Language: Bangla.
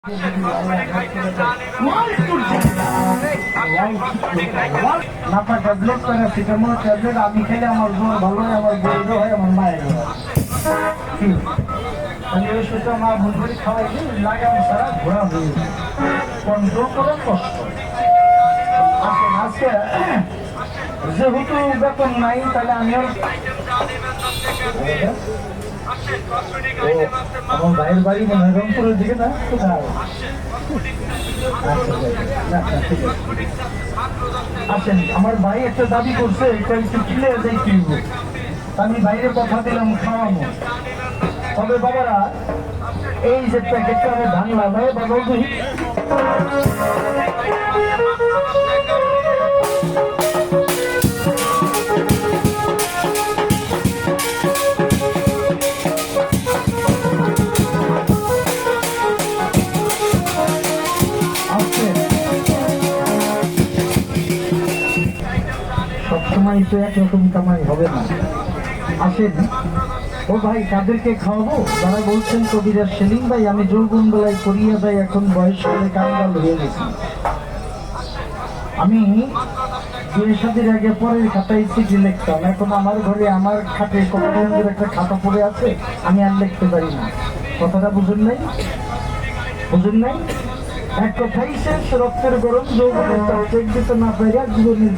আমি খেলে আমার বোন ভালো হয়, আমার বোন হয়, আমার মায়ের মা ভুল করে খাওয়াই লাগাম ছাড়া ঘোরা হয়ে কন্ট্রোল করার কষ্ট। আজকে যেহেতু বেতন নাই তাহলে আমি আমার ভাইয়ের বাড়ি মনে হয় রংপুরের দিকে না, কোথায়? আসেন, আমার ভাই একটা দাবি করছে একটু কিনে যাই কিনব, আমি বাইরে কথা দিলাম খাওয়ানো। তবে বাবারা এই যে প্যাকেটটা আমি ভাঙলাম বাবা সবসময় তো একরকম কামাই হবে না। আসেন ও ভাই, তাদেরকে খাওয়াবো যারা বলছেন কবিরা সেলিম ভাই আমি যৌবন বেলায় করিয়া যাই, এখন বয়স হলে কাঙ্গাল হয়ে গেছি। আমি বিয়ে শাদীর আগে পরের খাতায় চিঠি লিখতাম, এখন আমার ঘরে আমার খাটে কবিরাজের একটা খাতা পড়ে আছে, আমি আর লিখতে পারি না। কথাটা বুঝুন নাই? বুঝুন নাই? এক কথাই শেষ, রক্তের গরম যৌবনের তাপ দিতে না পাইয়া জীবনের